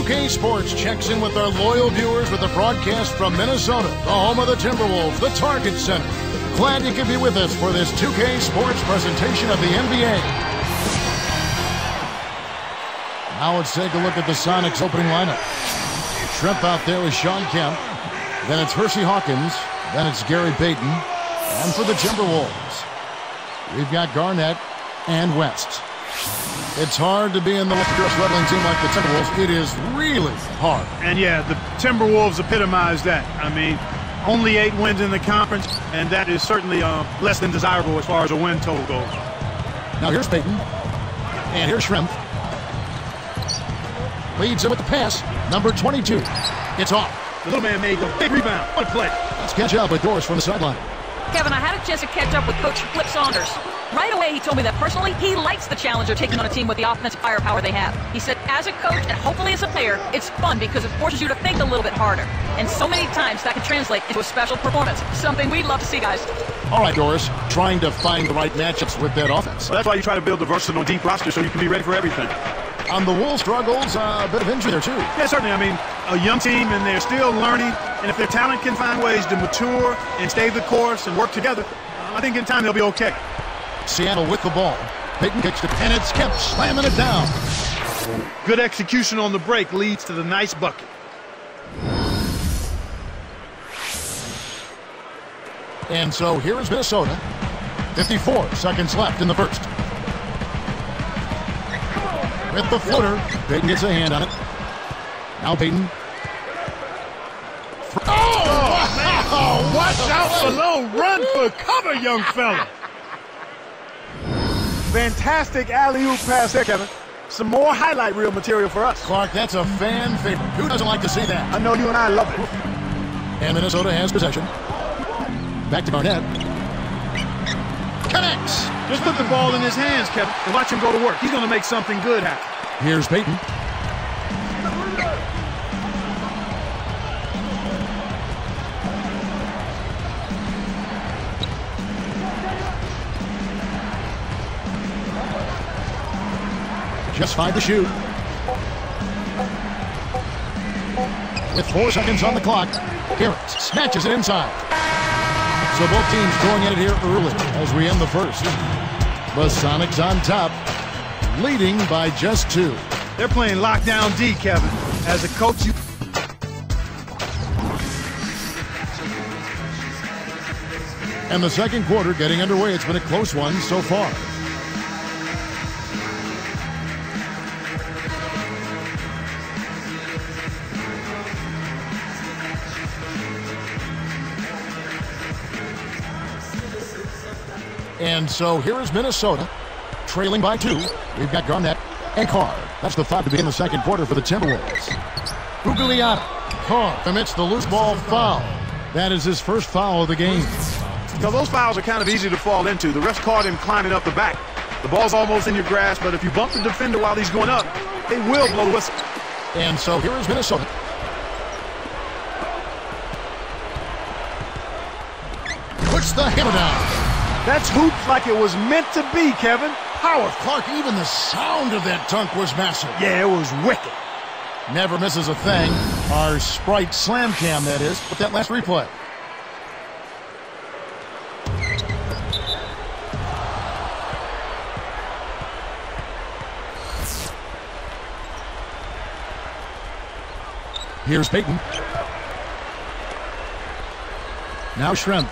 2K Sports checks in with our loyal viewers with a broadcast from Minnesota, the home of the Timberwolves, the Target Center. Glad you could be with us for this 2K Sports presentation of the NBA. Now let's take a look at the Sonics opening lineup. Shrimp out there with Sean Kemp. Then it's Hersey Hawkins. Then it's Gary Payton. And for the Timberwolves, we've got Garnett and West. It's hard to be in the struggling team like the Timberwolves. It is really hard. And yeah, the Timberwolves epitomize that. I mean, only 8 wins in the conference, and that is certainly less than desirable as far as a win total goes. Now here's Payton, and here's Shrimp. Leads him with the pass, number 22. It's off. The little man made the big rebound. What a play. Let's catch up with Doris from the sideline. Kevin, I had a chance to catch up with Coach Flip Saunders. Right away, he told me that personally, he likes the challenge of taking on a team with the offensive firepower they have. He said, as a coach and hopefully as a player, it's fun because it forces you to think a little bit harder. And so many times that can translate into a special performance. Something we'd love to see, guys. All right, Doris, trying to find the right matchups with that offense. Well, that's why you try to build a versatile, deep roster so you can be ready for everything. On the Wolves' struggles, a bit of injury there, too. Yeah, certainly. I mean, a young team, and they're still learning. And if their talent can find ways to mature and stay the course and work together, I think in time they'll be okay. Seattle with the ball. Payton kicks it, and it's kept slamming it down. Good execution on the break leads to the nice bucket. And so here is Minnesota. 54 seconds left in the first. With the floater, Payton gets a hand on it. Now Payton. Oh, watch out below. Run for cover, young fella. Fantastic alley-oop pass there, Kevin. Some more highlight reel material for us. Clark, that's a fan favorite. Who doesn't like to see that? I know you and I love it. And Minnesota has possession. Back to Garnett. Connects. Just put the ball in his hands, Kevin, and watch him go to work. He's going to make something good happen. Here's Payton. Just 5 to shoot. With 4 seconds on the clock, Garrett snatches it inside. So both teams going at it here early as we end the first. The Sonics on top, leading by just 2. They're playing lockdown D, Kevin. As a coach, you... And the second quarter getting underway. It's been a close one so far. And so here is Minnesota, trailing by 2. We've got Garnett and Carr. That's the 5 to begin the second quarter for the Timberwolves. Guglielmo. Carr commits the loose ball foul. That is his first foul of the game. Now, those fouls are kind of easy to fall into. The refs caught him climbing up the back. The ball's almost in your grasp, but if you bump the defender while he's going up, they will blow the whistle. And so here is Minnesota. Puts the hammer down. That's hoops like it was meant to be, Kevin. Howard Clark, even the sound of that dunk was massive. Yeah, it was wicked. Never misses a thing. Our Sprite Slam Cam, that is. But that last replay. Here's Payton. Now Shrimp.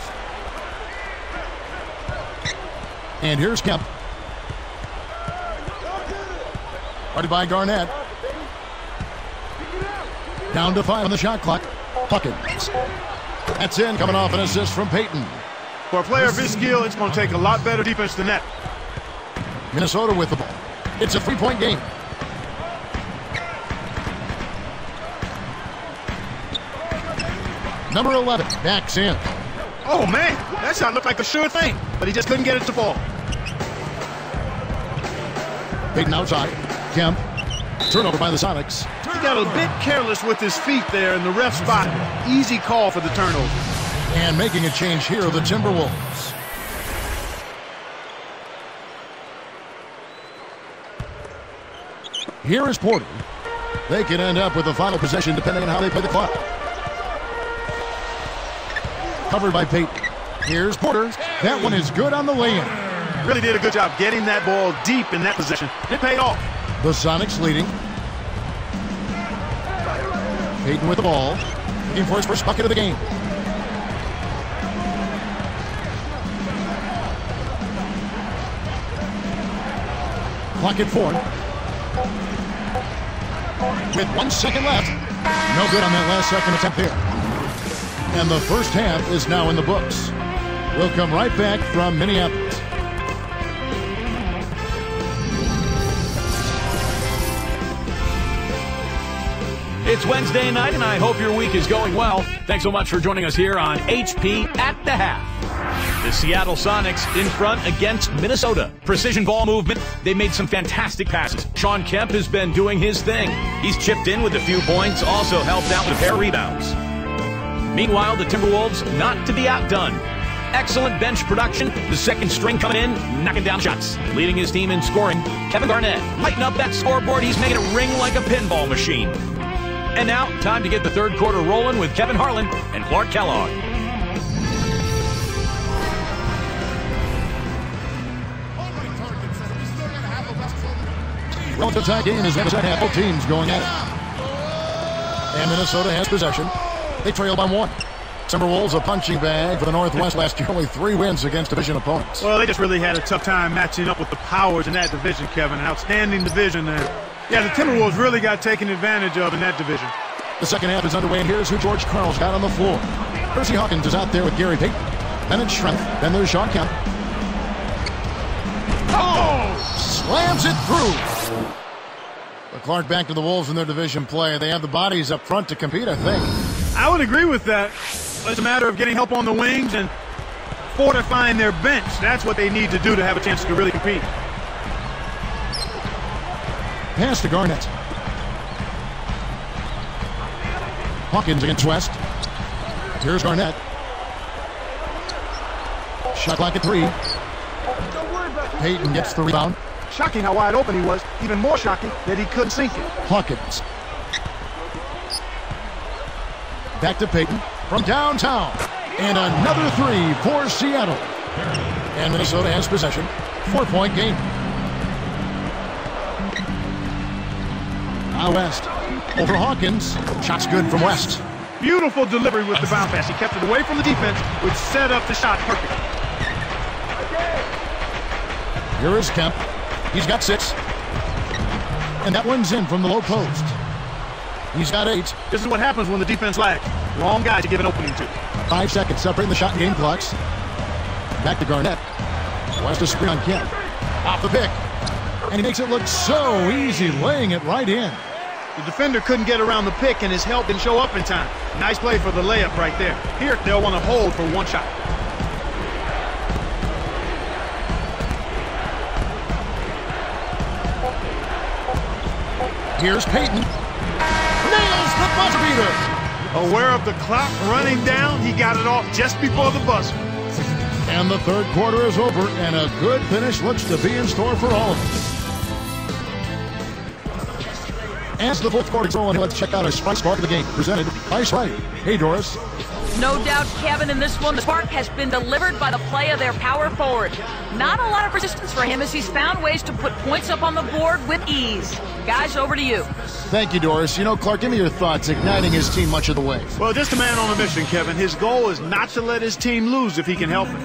And here's Kemp. Guarded by Garnett. Down to 5 on the shot clock. Hawkins. That's in, coming off an assist from Payton. For a player of his skill, it's going to take a lot better defense than that. Minnesota with the ball. It's a 3-point game. Number 11 backs in. Oh, man, that shot looked like a sure thing, but he just couldn't get it to fall. Payton outside. Kemp. Turnover by the Sonics. He got a bit careless with his feet there in the ref spot. Easy call for the turnover. And making a change here, the Timberwolves. Here is Porter. They can end up with the final possession depending on how they play the clock. Covered by Peyton. Here's Porter. That one is good on the lay-in. Really did a good job getting that ball deep in that position. It paid off. The Sonics leading. Peyton with the ball. Looking for his first bucket of the game. Clock at 4. With 1 second left. No good on that last second attempt there. And the first half is now in the books. We'll come right back from Minneapolis. It's Wednesday night, and I hope your week is going well. Thanks so much for joining us here on HP at the Half. The Seattle Sonics in front against Minnesota. Precision ball movement. They made some fantastic passes. Shawn Kemp has been doing his thing. He's chipped in with a few points, also helped out with a pair of rebounds. Meanwhile, the Timberwolves not to be outdone. Excellent bench production. The second string coming in, knocking down shots. Leading his team in scoring, Kevin Garnett. Lighten up that scoreboard. He's making it ring like a pinball machine. And now, time to get the third quarter rolling with Kevin Harlan and Clark Kellogg. Relative tie game is in the second half. Both teams going at it. And Minnesota has possession. They trail by 1. Timberwolves a punching bag for the Northwest last year. Only 3 wins against division opponents. Well, they just really had a tough time matching up with the powers in that division, Kevin. An outstanding division there. Yeah, the Timberwolves really got taken advantage of in that division. The second half is underway, and here's who George Karl's got on the floor. Hersey Hawkins is out there with Gary Payton. Then it's Schrempf. Then there's Shawn Kemp. Oh! Slams it through. But Clark back to the Wolves in their division play. They have the bodies up front to compete, I think. I would agree with that. It's a matter of getting help on the wings and fortifying their bench. That's what they need to do to have a chance to really compete. Pass to Garnett. Hawkins against West. Here's Garnett. Shot clock at 3. Peyton gets the rebound. Shocking how wide open he was. Even more shocking that he couldn't sink it. Hawkins. Back to Peyton from downtown. And another 3 for Seattle. And Minnesota has possession. 4-point game. Now West. Over Hawkins. Shot's good from West. Beautiful delivery with the bounce pass. He kept it away from the defense, which set up the shot perfectly. Here is Kemp. He's got 6. And that one's in from the low post. He's got 8. This is what happens when the defense lags. Wrong guy to give an opening to. 5 seconds separating the shot and game clocks. Back to Garnett. West to screen on Kemp. Off the pick. And he makes it look so easy, laying it right in. The defender couldn't get around the pick, and his help didn't show up in time. Nice play for the layup right there. Here, they'll want to hold for 1 shot. Here's Peyton. Nails the buzzer beater. Aware of the clock running down, he got it off just before the buzzer. And the third quarter is over, and a good finish looks to be in store for all of us. As the fourth quarter is rolling, let's check out our Sprite Spark of the game, presented by Sprite. Hey, Doris. No doubt, Kevin, in this one, the spark has been delivered by the play of their power forward. Not a lot of resistance for him as he's found ways to put points up on the board with ease. Guys, over to you. Thank you, Doris. You know, Clark, give me your thoughts, igniting his team much of the way. Well, just a man on a mission, Kevin. His goal is not to let his team lose if he can help it.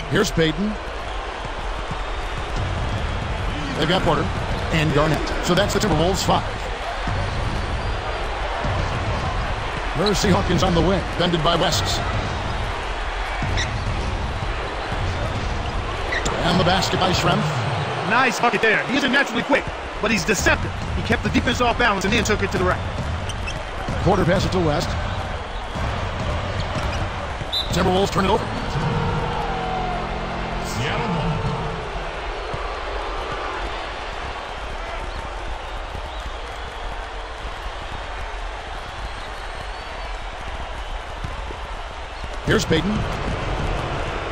Here's Peyton. They've got Porter and Garnett. So that's the Timberwolves 5. Hersey Hawkins on the wing, bended by West. And the basket by Schrempf. Nice bucket there. He isn't naturally quick, but he's deceptive. He kept the defense off balance and then took it to the rack. Porter passes it to West. Timberwolves turn it over. Here's Peyton.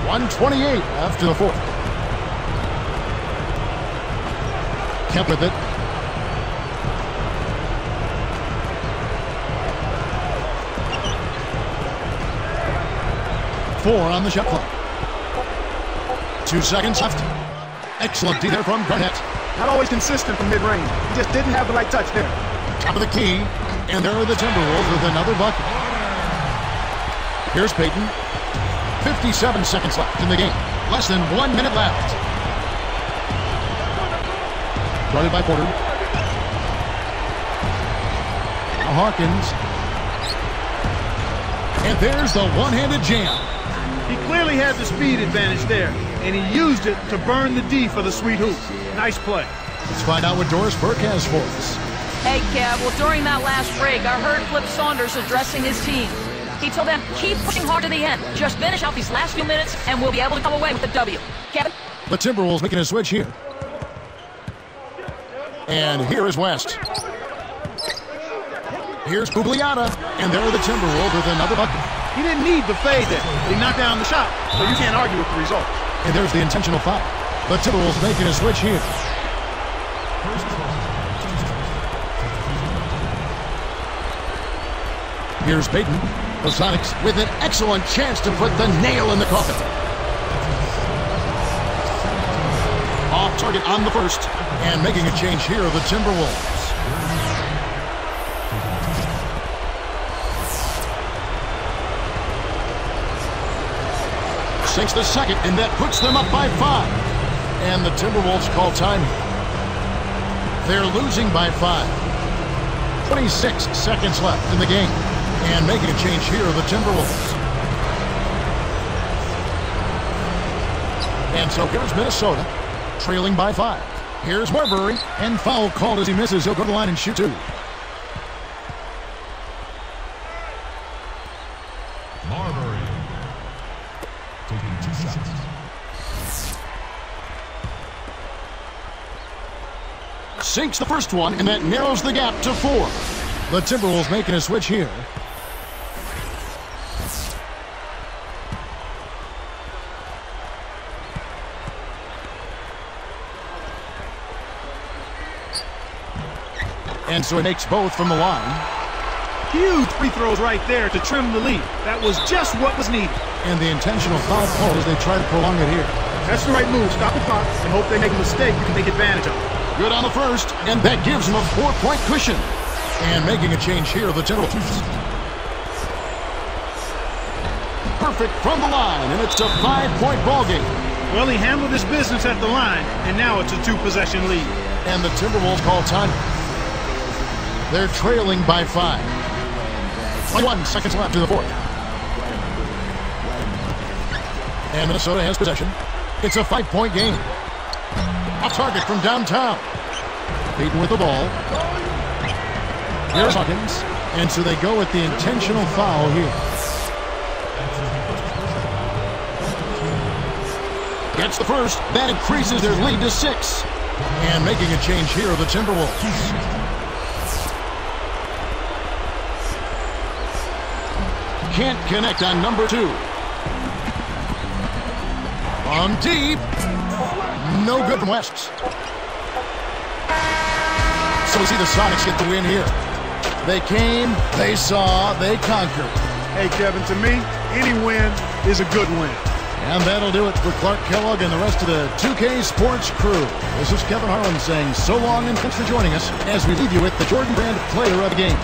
1:28 after the fourth. Kemp with it. Four on the shot clock. 2 seconds left. Excellent D there from Garnett. Not always consistent from mid-range. He just didn't have the right touch there. Top of the key. And there are the Timberwolves with another bucket. Here's Payton. 57 seconds left in the game. Less than 1 minute left. Guarded by Porter. Now Hawkins. And there's the one-handed jam. He clearly had the speed advantage there, and he used it to burn the D for the sweet hoop. Nice play. Let's find out what Doris Burke has for us. Hey, Kev, well, during that last break, I heard Flip Saunders addressing his team. He told them, keep pushing hard to the end. Just finish out these last few minutes, and we'll be able to come away with the W. Kevin? The Timberwolves making a switch here. And here is West. Here's Pugliata. And there are the Timberwolves with another bucket. He didn't need the fade there, but he knocked down the shot, so you can't argue with the result. And there's the intentional foul. The Timberwolves making a switch here. Here's Payton. The Sonics with an excellent chance to put the nail in the coffin. Off target on the first. And making a change here of the Timberwolves. Sinks the second, and that puts them up by 5. And the Timberwolves call time. They're losing by 5. 26 seconds left in the game. And making a change here are the Timberwolves. And so here's Minnesota, trailing by 5. Here's Marbury, and foul called as he misses. He'll go to the line and shoot 2. Marbury taking 2 shots. Sinks the first one, and that narrows the gap to 4. The Timberwolves making a switch here. And so he makes both from the line. Huge free throws right there to trim the lead. That was just what was needed. And the intentional foul call as they try to prolong it here. That's the right move. Stop the clock and hope they make a mistake you can take advantage of. Good on the first, and that gives them a 4-point cushion. And making a change here, the Timberwolves. Perfect from the line, and it's a 5-point ball game. Well, he handled his business at the line, and now it's a 2-possession lead. And the Timberwolves call time. They're trailing by 5. 21 seconds left in the fourth. And Minnesota has possession. It's a 5-point game. A target from downtown. Payton with the ball. Here's Hawkins. And so they go with the intentional foul here. Gets the first. That increases their lead to 6. And making a change here are the Timberwolves. Can't connect on number 2. From deep. No good from West. So we see the Sonics get the win here. They came, they saw, they conquered. Hey, Kevin, to me, any win is a good win. And that'll do it for Clark Kellogg and the rest of the 2K Sports crew. This is Kevin Harlan saying so long and thanks for joining us as we leave you with the Jordan Brand Player of the Game.